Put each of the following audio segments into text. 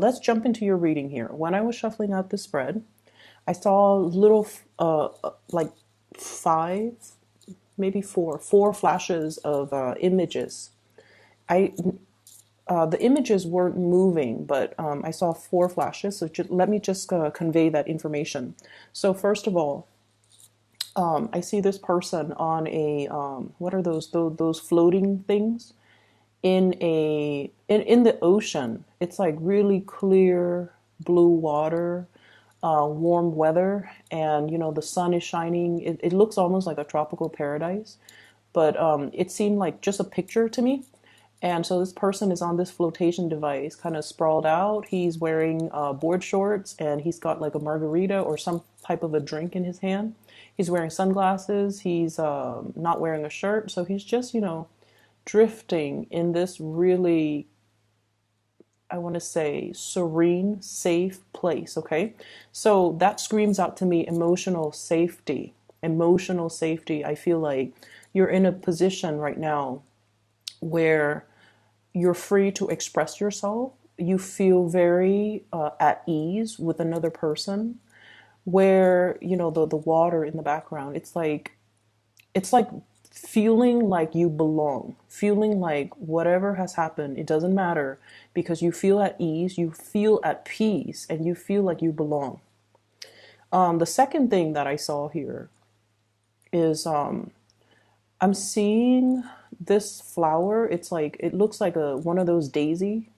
let's jump into your reading here. When I was shuffling out the spread, I saw little, like five, maybe four flashes of images. I The images weren't moving, but I saw four flashes. So let me just convey that information. So first of all, I see this person on a what are those floating things in the ocean. It's like really clear blue water, warm weather, and the sun is shining. It looks almost like a tropical paradise, but it seemed like just a picture to me. And so this person is on this flotation device, kind of sprawled out. He's wearing board shorts, and he's got like a margarita or some type of a drink in his hand. He's wearing sunglasses. He's not wearing a shirt. So he's just, drifting in this really, I want to say, serene, safe place. Okay. So that screams out to me emotional safety. Emotional safety. I feel like you're in a position right now where you're free to express yourself. You feel very at ease with another person. Where the water in the background, it's like feeling like you belong, feeling like whatever has happened, it doesn't matter, because you feel at ease, you feel at peace, and you feel like you belong. The second thing that I saw here is I'm seeing this flower. It looks like a one of those daisy.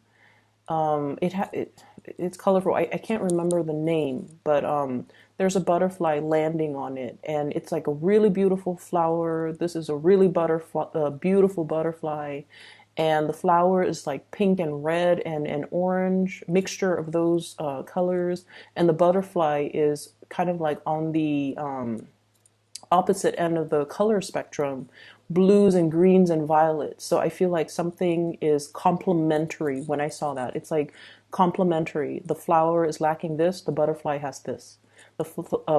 It's colorful. I can't remember the name, but there's a butterfly landing on it, and it's like a really beautiful flower. This is a really beautiful butterfly, and the flower is like pink and red and orange mixture of those colors, and the butterfly is kind of like on the opposite end of the color spectrum, blues and greens and violets. So I feel like something is complementary when I saw that. It's like complementary. The flower is lacking this, the butterfly has this. The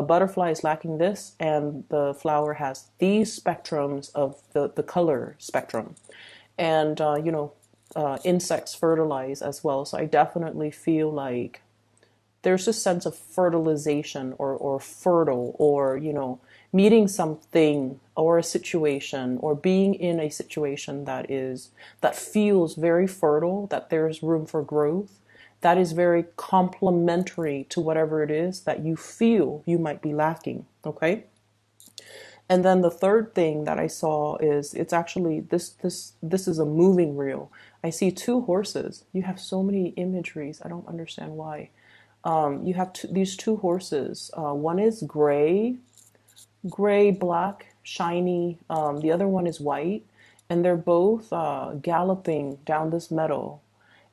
butterfly is lacking this, and the flower has these spectrums of the color spectrum. And, insects fertilize as well. So I definitely feel like there's this sense of fertilization or fertile, or meeting something or a situation, or being in a situation that feels very fertile, that there's room for growth, that is very complementary to whatever it is that you feel you might be lacking. Okay. And then the third thing that I saw is, it's actually this is a moving reel. I see two horses. You have so many imageries. I don't understand why. You have these two horses. One is gray, black, shiny. The other one is white, and they're both galloping down this meadow.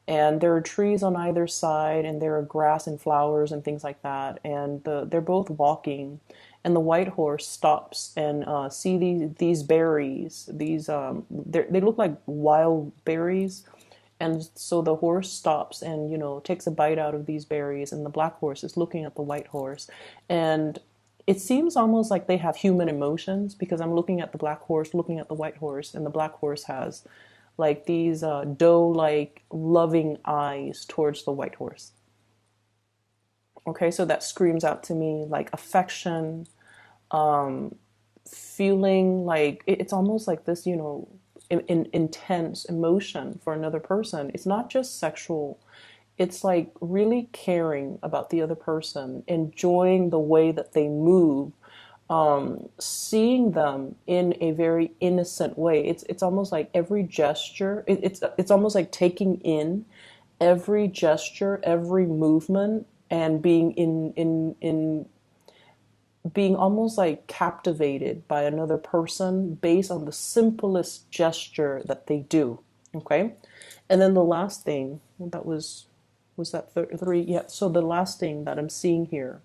And there are trees on either side, and there are grass and flowers and things like that. And they're both walking, and the white horse stops and see these berries. They look like wild berries. And so the horse stops and, takes a bite out of these berries, and the black horse is looking at the white horse. And it seems almost like they have human emotions, because I'm looking at the black horse, looking at the white horse, and the black horse has like these doe-like loving eyes towards the white horse. Okay, so that screams out to me like affection, feeling like it's almost like this, intense emotion for another person. It's not just sexual. It's like really caring about the other person, enjoying the way that they move, seeing them in a very innocent way. It's almost like every gesture. It's almost like taking in every gesture, every movement, and being almost like captivated by another person based on the simplest gesture that they do. Okay, and then the last thing that was that three? Yeah. So the last thing that I'm seeing here,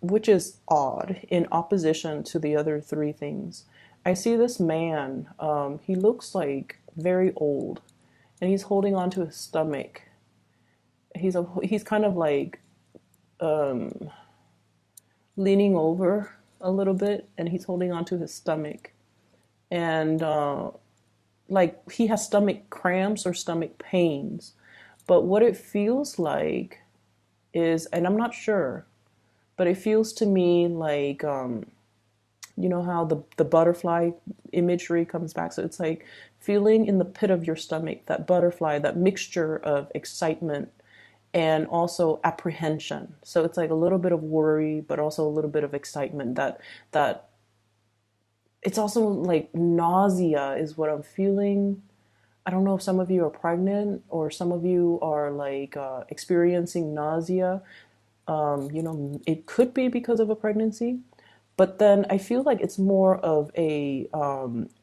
which is odd in opposition to the other three things, I see this man. He looks like very old, and he's holding onto his stomach. He's kind of like leaning over a little bit, and he's holding onto his stomach, and like he has stomach cramps or stomach pains. But what it feels like is, and I'm not sure, but it feels to me like, you know how the butterfly imagery comes back. So it's like feeling in the pit of your stomach, that butterfly, that mixture of excitement and also apprehension. So it's like a little bit of worry, but also a little bit of excitement. That it's also like nausea is what I'm feeling. I don't know if some of you are pregnant or some of you are like experiencing nausea. You know, it could be because of a pregnancy, but then I feel like it's more of a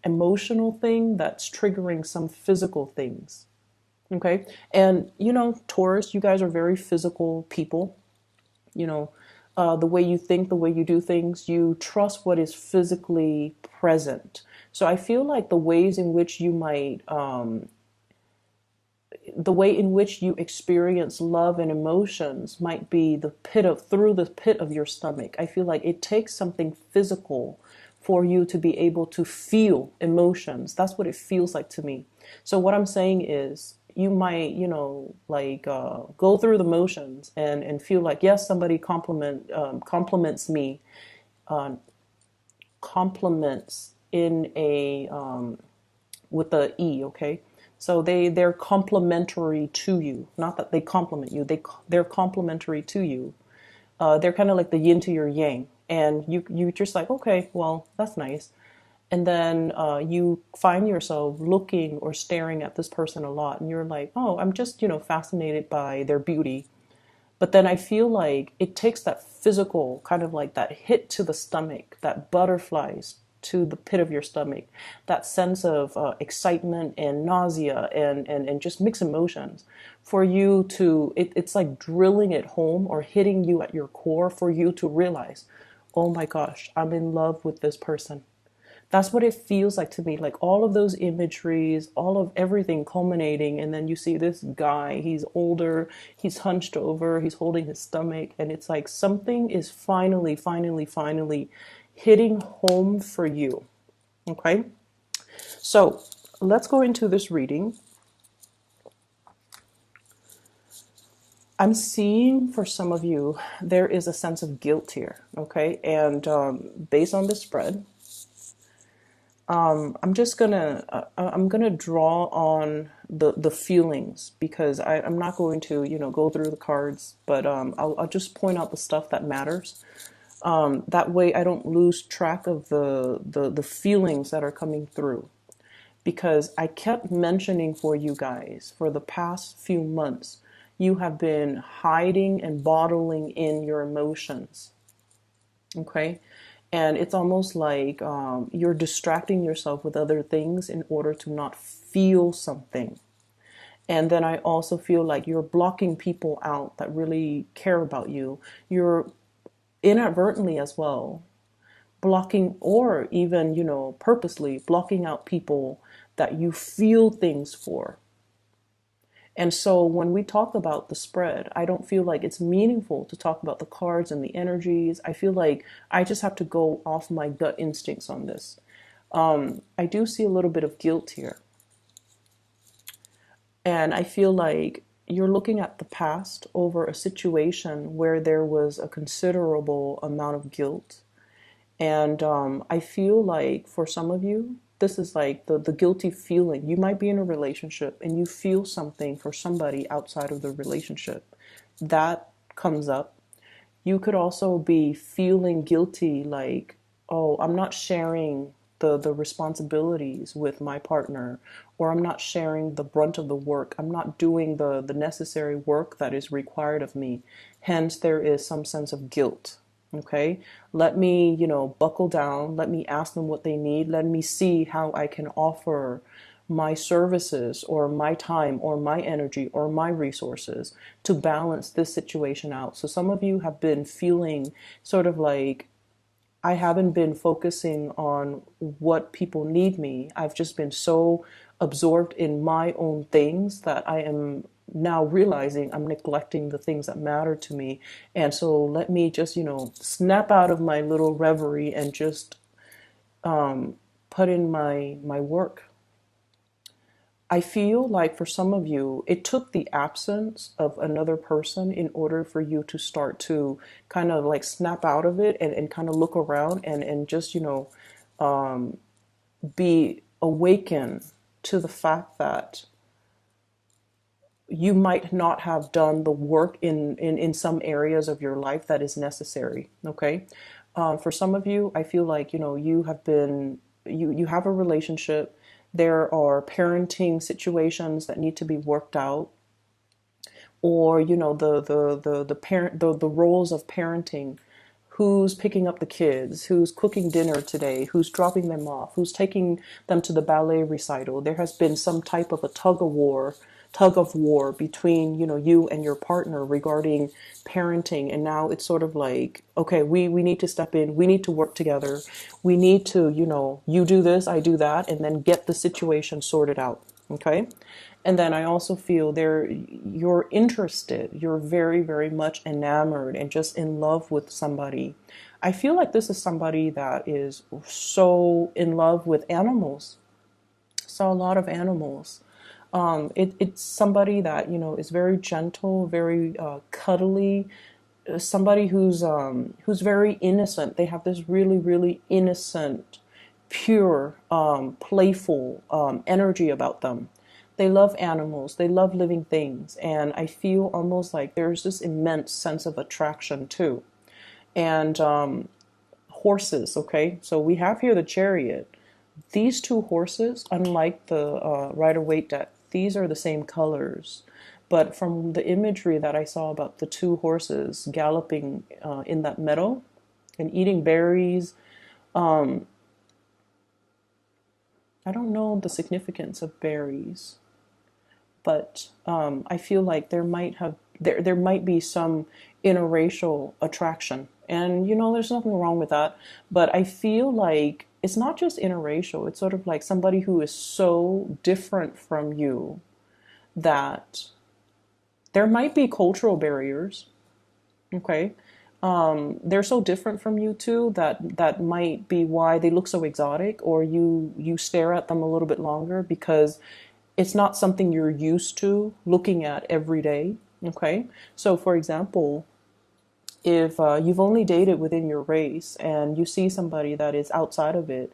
emotional thing that's triggering some physical things. Okay, and you know, Taurus, you guys are very physical people. You know, the way you think, the way you do things, you trust what is physically present. So I feel like the ways in which you might the way in which you experience love and emotions might be the pit of through the pit of your stomach. I feel like it takes something physical for you to be able to feel emotions. That's what it feels like to me. So what I'm saying is you might, you know, like go through the motions and feel like, yes, somebody compliments me, uh, compliments in a with the E, okay? So they're complementary to you. Not that they compliment you. They're complementary to you. They're kind of like the yin to your yang, and you just like, okay, well, that's nice. And then you find yourself looking or staring at this person a lot, and you're like, oh, I'm just, you know, fascinated by their beauty. But then I feel like it takes that physical kind of like that hit to the stomach, that butterflies to the pit of your stomach, that sense of excitement and nausea and just mixed emotions for you to, it's like drilling it home or hitting you at your core for you to realize, oh my gosh, I'm in love with this person. That's what it feels like to me. Like all of those imageries, all of everything culminating, and then you see this guy, he's older, he's hunched over, he's holding his stomach, and it's like something is finally hitting home for you. Okay? So let's go into this reading. I'm seeing for some of you, there is a sense of guilt here. Okay? And based on this spread, I'm gonna draw on the feelings because I'm not going to, you know, go through the cards, but I'll just point out the stuff that matters. That way I don't lose track of the feelings that are coming through, because I kept mentioning for you guys for the past few months, you have been hiding and bottling in your emotions. Okay. And it's almost like you're distracting yourself with other things in order to not feel something. And then I also feel like you're blocking people out that really care about you. You're inadvertently as well blocking, or even, you know, purposely blocking out people that you feel things for. And so when we talk about the spread, I don't feel like it's meaningful to talk about the cards and the energies. I feel like I just have to go off my gut instincts on this. I do see a little bit of guilt here. And I feel like you're looking at the past over a situation where there was a considerable amount of guilt. And I feel like for some of you, this is like the guilty feeling. You might be in a relationship and you feel something for somebody outside of the relationship. That comes up. You could also be feeling guilty like, oh, I'm not sharing the responsibilities with my partner, or I'm not sharing the brunt of the work. I'm not doing the necessary work that is required of me. Hence, there is some sense of guilt. Okay, let me, you know, buckle down. Let me ask them what they need. Let me see how I can offer my services or my time or my energy or my resources to balance this situation out. So some of you have been feeling sort of like, I haven't been focusing on what people need me. I've just been so absorbed in my own things that I am now realizing I'm neglecting the things that matter to me. And so let me just, you know, snap out of my little reverie and just put in my work. I feel like for some of you, it took the absence of another person in order for you to start to kind of like snap out of it and kind of look around and just, be awakened to the fact that you might not have done the work in some areas of your life that is necessary. Okay. For some of you, I feel like, you have been, you have a relationship. There are parenting situations that need to be worked out, or, the parent, the roles of parenting. Who's picking up the kids? Who's cooking dinner today? Who's dropping them off? Who's taking them to the ballet recital? There has been some type of a tug of war between, you and your partner regarding parenting. And now it's sort of like, okay, we need to step in. We need to work together. We need to, you do this, I do that, and then get the situation sorted out. Okay. And then I also feel you're interested, you're very, very much enamored and just in love with somebody. I feel like this is somebody that is so in love with animals. Saw a lot of animals. It's somebody that, is very gentle, very cuddly, somebody who's very innocent. They have this really, really innocent, pure, playful energy about them. They love animals, they love living things, and I feel almost like there's this immense sense of attraction too. And horses, okay? So we have here the chariot. These two horses, unlike the Rider-Waite deck, these are the same colors. But from the imagery that I saw about the two horses galloping in that meadow and eating berries, I don't know the significance of berries, but I feel like there might be some interracial attraction, and there's nothing wrong with that. But I feel like it's not just interracial; it's sort of like somebody who is so different from you that there might be cultural barriers. Okay, they're so different from you too that might be why they look so exotic, or you stare at them a little bit longer because it's not something you're used to looking at every day. Okay, so for example, if you've only dated within your race and you see somebody that is outside of it,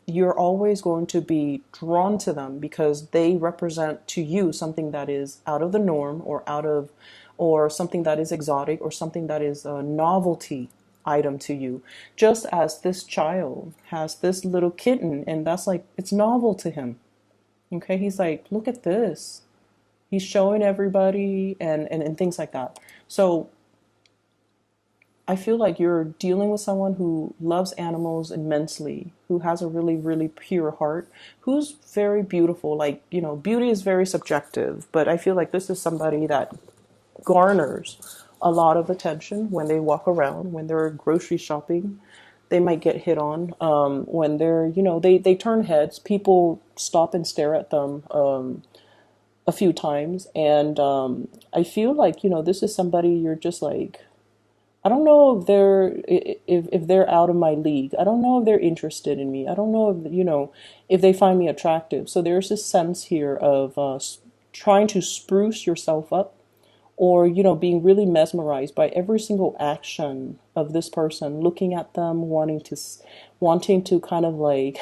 you're always going to be drawn to them because they represent to you something that is out of the norm, or something that is exotic, or something that is a novelty item to you. Just as this child has this little kitten, and that's like, it's novel to him. Okay, he's like, look at this. He's showing everybody and things like that. So I feel like you're dealing with someone who loves animals immensely, who has a really, really pure heart, who's very beautiful. Like, beauty is very subjective, but I feel like this is somebody that garners a lot of attention when they walk around, when they're grocery shopping. They might get hit on when they're, they turn heads. People stop and stare at them a few times. And I feel like, this is somebody you're just like, I don't know if they're out of my league. I don't know if they're interested in me. I don't know if they find me attractive. So there's this sense here of trying to spruce yourself up, or being really mesmerized by every single action of this person, looking at them, wanting to kind of like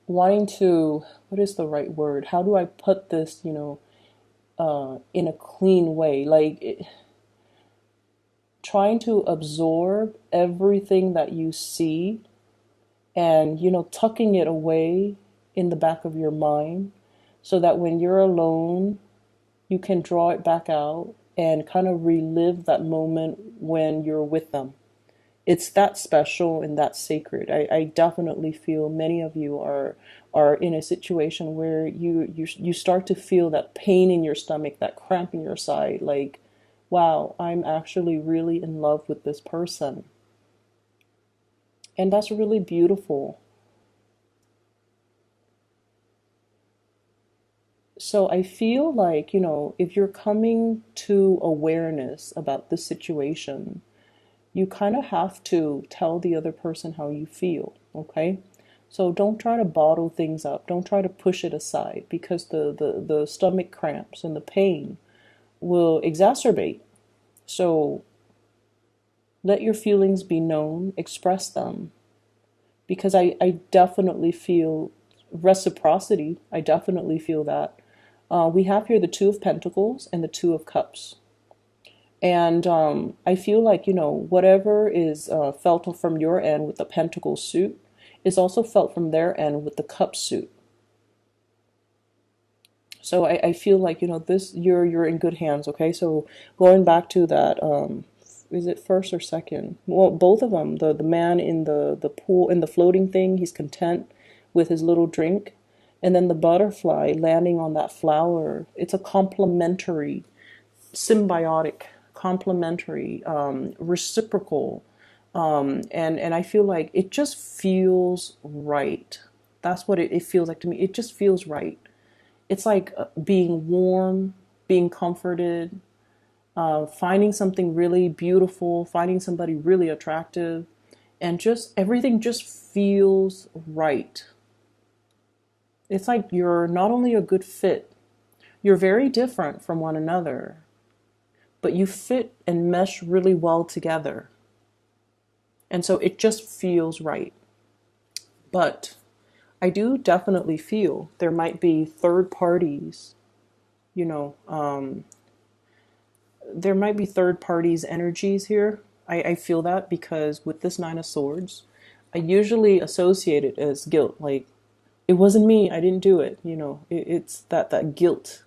wanting to, what is the right word? How do I put this, in a clean way? Like trying to absorb everything that you see and, tucking it away in the back of your mind so that when you're alone, you can draw it back out and kind of relive that moment when you're with them. It's that special and that sacred. I definitely feel many of you are in a situation where you start to feel that pain in your stomach, that cramp in your side, like, wow, I'm actually really in love with this person. And that's really beautiful. So I feel like, if you're coming to awareness about this situation, you kind of have to tell the other person how you feel, okay? So don't try to bottle things up. Don't try to push it aside because the stomach cramps and the pain will exacerbate. So let your feelings be known, express them, because I definitely feel reciprocity. I definitely feel that. We have here the Two of Pentacles and the Two of Cups. And I feel like, whatever is felt from your end with the Pentacle suit is also felt from their end with the Cup suit. So I feel like, this you're in good hands, okay? So going back to that, is it first or second? Well, both of them. The man in the pool, in the floating thing, he's content with his little drink. And then the butterfly landing on that flower, it's a complementary, symbiotic, complementary, reciprocal. And I feel like it just feels right. That's what it feels like to me. It just feels right. It's like being warm, being comforted, finding something really beautiful, finding somebody really attractive, and just everything just feels right. It's like you're not only a good fit, you're very different from one another, but you fit and mesh really well together. And so it just feels right. But I do definitely feel there might be third parties, you know, there might be third parties energies here. I feel that because with this Nine of Swords, I usually associate it as guilt. Like, it wasn't me, I didn't do it. It's that guilt,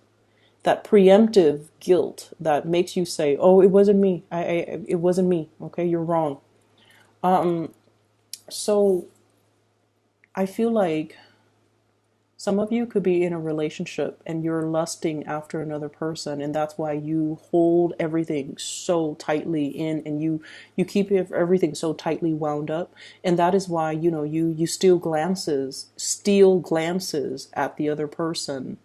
that preemptive guilt that makes you say, "Oh, it wasn't me. It wasn't me." Okay, you're wrong. So I feel like some of you could be in a relationship and you're lusting after another person, and that's why you hold everything so tightly in, and you keep everything so tightly wound up, and that is why you steal glances at the other person.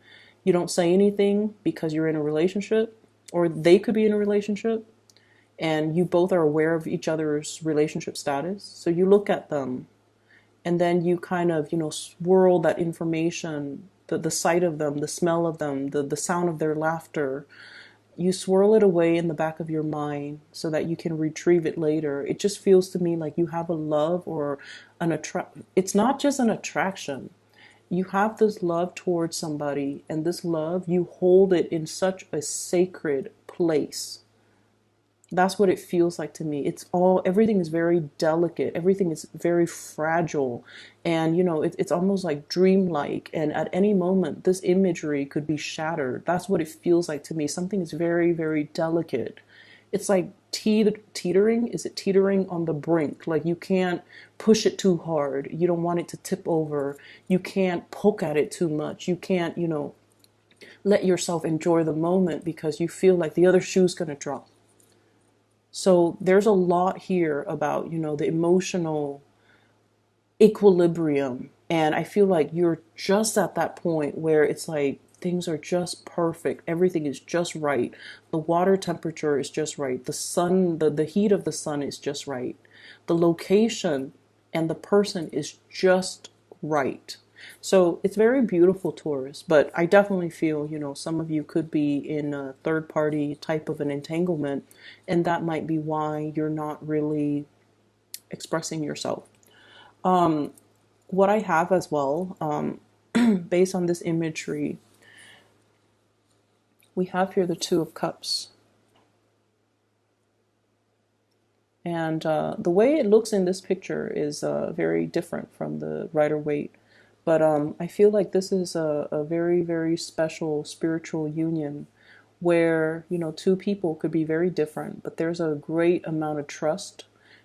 You don't say anything because you're in a relationship, or they could be in a relationship, and you both are aware of each other's relationship status. So you look at them, and then you kind of swirl that information, the sight of them, the smell of them, the sound of their laughter, you swirl it away in the back of your mind so that you can retrieve it later. It just feels to me like you have a love or it's not just an attraction. You have this love towards somebody, and this love, you hold it in such a sacred place. That's what it feels like to me. Everything is very delicate. Everything is very fragile. And, it's almost like dreamlike. And at any moment, this imagery could be shattered. That's what it feels like to me. Something is very, very delicate. It's like teetering. Is it teetering on the brink? Like, you can't push it too hard. You don't want it to tip over. You can't poke at it too much. You can't, let yourself enjoy the moment because you feel like the other shoe's going to drop. So there's a lot here about, the emotional equilibrium. And I feel like you're just at that point where it's like things are just perfect. Everything is just right. The water temperature is just right. The sun, the heat of the sun is just right. The location and the person is just right. So it's very beautiful, Taurus, but I definitely feel, some of you could be in a third party type of an entanglement, and that might be why you're not really expressing yourself. What I have as well, based on this imagery, we have here the Two of Cups. And the way it looks in this picture is very different from the Rider-Waite. But I feel like this is a very, very special spiritual union where, two people could be very different, but there's a great amount of trust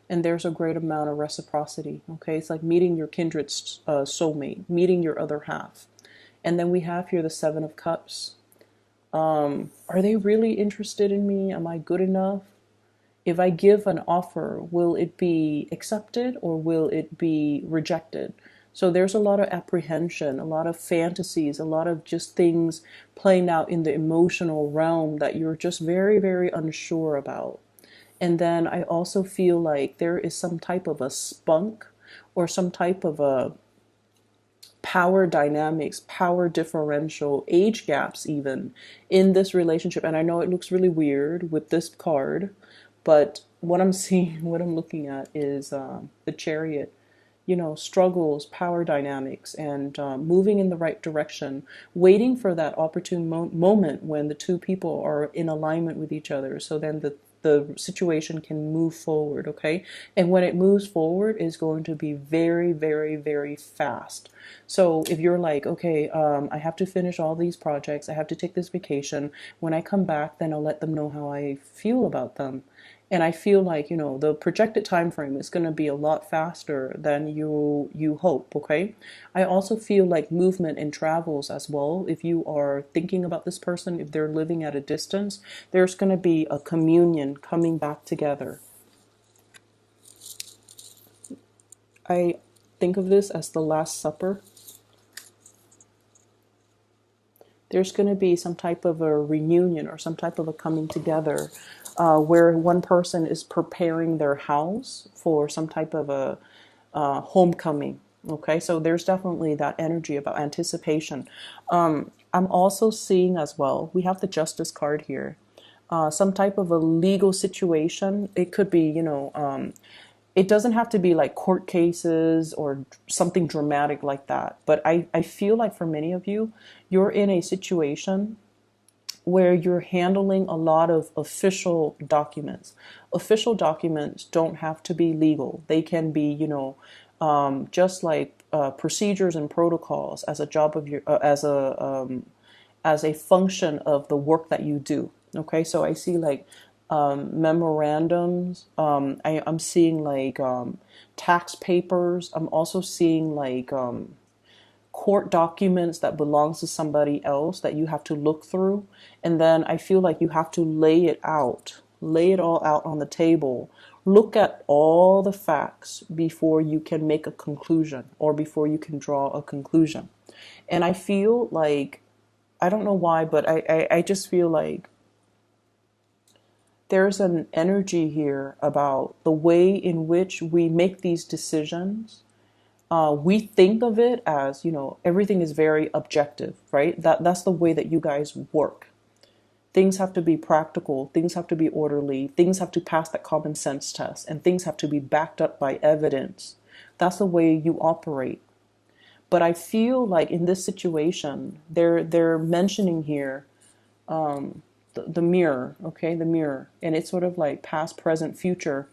and there's a great amount of reciprocity. Okay, it's like meeting your kindred soulmate, meeting your other half. And then we have here the Seven of Cups. Are they really interested in me? Am I good enough? If I give an offer, will it be accepted or will it be rejected? So there's a lot of apprehension, a lot of fantasies, a lot of just things playing out in the emotional realm that you're just very, very unsure about. And then I also feel like there is some type of a spunk or some type of a power dynamics, power differential, age gaps even in this relationship. And I know it looks really weird with this card, but what I'm seeing, what I'm looking at is the Chariot, struggles, power dynamics, and moving in the right direction, waiting for that opportune moment when the two people are in alignment with each other. So then the situation can move forward, okay? And when it moves forward, is going to be very, very, very fast. So if you're like, okay, I have to finish all these projects, I have to take this vacation. When I come back, then I'll let them know how I feel about them. And I feel like, the projected time frame is going to be a lot faster than you hope, okay? I also feel like movement and travels as well. If you are thinking about this person, if they're living at a distance, there's going to be a communion coming back together. I think of this as the Last Supper. There's going to be some type of a reunion or some type of a coming together where one person is preparing their house for some type of a homecoming. Okay, so there's definitely that energy about anticipation. I'm also seeing as well, we have the Justice card here. Some type of a legal situation. It could be, it doesn't have to be like court cases or something dramatic like that. But I feel like for many of you, you're in a situation where you're handling a lot of official documents. Official documents don't have to be legal. They can be, just like procedures and protocols as a job of your, as a function of the work that you do. Okay, so I see like memorandums. I'm seeing like tax papers. I'm also seeing like court documents that belongs to somebody else that you have to look through. And then I feel like you have to lay it all out on the table. Look at all the facts before you can make a conclusion or before you can draw a conclusion. And I feel like, I don't know why, but I just feel like there's an energy here about the way in which we make these decisions. We think of it as, everything is very objective, right? That's the way that you guys work. Things have to be practical, things have to be orderly, things have to pass that common sense test, and things have to be backed up by evidence. That's the way you operate. But I feel like in this situation, they're mentioning here the mirror, okay, the mirror, and it's sort of like past, present, future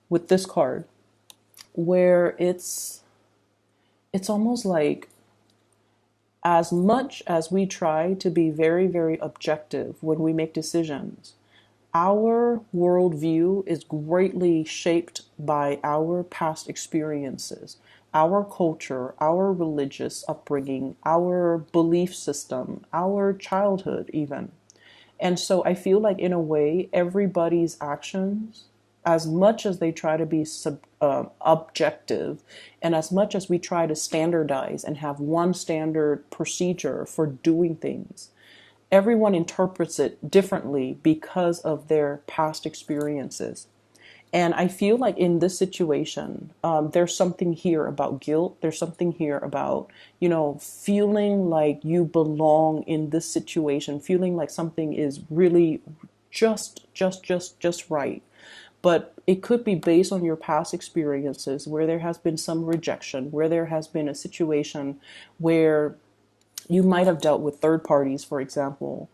with this card, where it's almost like, as much as we try to be very, very objective when we make decisions, our worldview is greatly shaped by our past experiences, our culture, our religious upbringing, our belief system, our childhood even. And so I feel like in a way, everybody's actions, as much as they try to be objective, and as much as we try to standardize and have one standard procedure for doing things, everyone interprets it differently because of their past experiences. And I feel like in this situation, there's something here about guilt. There's something here about, feeling like you belong in this situation, feeling like something is really just right. But it could be based on your past experiences where there has been some rejection, where there has been a situation where you might have dealt with third parties, for example,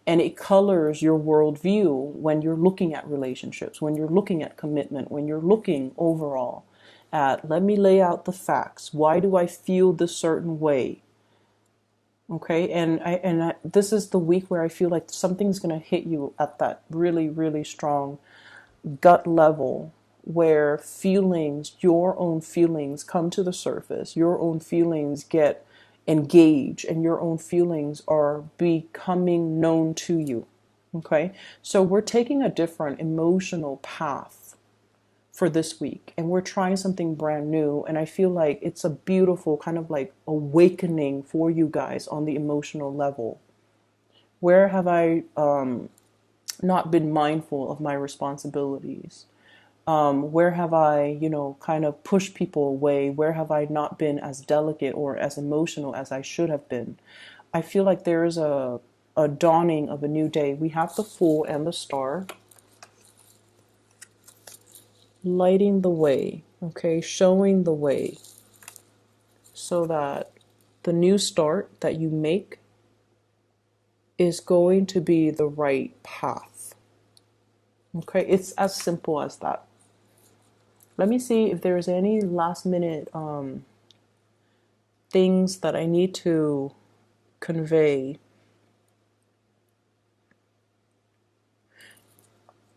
and it colors your worldview when you're looking at relationships, when you're looking at commitment, when you're looking overall at, let me lay out the facts. Why do I feel this certain way? Okay, and this is the week where I feel like something's going to hit you at that really, really strong gut level, where feelings, your own feelings come to the surface, your own feelings get engaged, and your own feelings are becoming known to you. Okay, so we're taking a different emotional path for this week, and we're trying something brand new, and I feel like it's a beautiful kind of like awakening for you guys on the emotional level. Where have I not been mindful of my responsibilities? Where have I, kind of pushed people away? Where have I not been as delicate or as emotional as I should have been? I feel like there is a dawning of a new day. We have the Fool and the Star lighting the way, okay, showing the way, so that the new start that you make is going to be the right path. Okay, it's as simple as that. Let me see if there's any last minute things that I need to convey.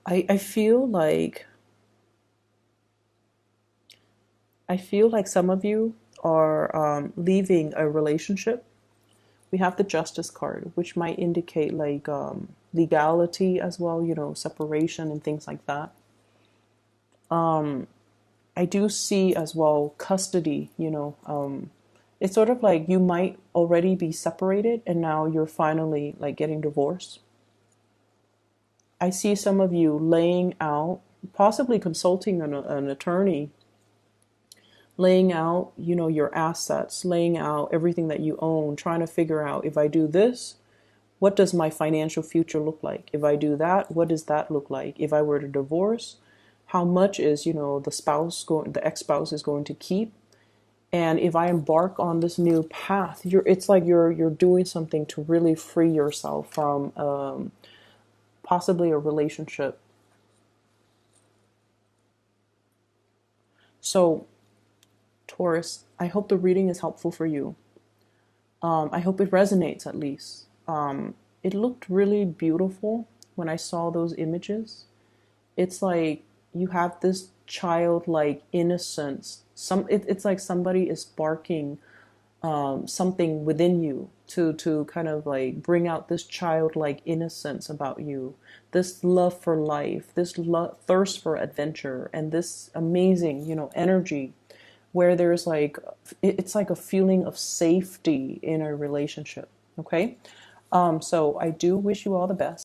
I feel like some of you are leaving a relationship. We have the Justice card, which might indicate like legality as well, separation and things like that. I do see as well custody, it's sort of like you might already be separated and now you're finally like getting divorced. I see some of you laying out, possibly consulting an attorney, laying out, your assets, laying out everything that you own, trying to figure out, if I do this, what does my financial future look like? If I do that, what does that look like? If I were to divorce, how much is, the ex-spouse is going to keep? And if I embark on this new path, it's like you're doing something to really free yourself from possibly a relationship. So, Taurus, I hope the reading is helpful for you. I hope it resonates at least. It looked really beautiful when I saw those images. It's like you have this childlike innocence. It's like somebody is sparking something within you to kind of like bring out this childlike innocence about you, this love for life, this thirst for adventure, and this amazing, energy where there's like it's like a feeling of safety in a relationship. Okay, so I do wish you all the best.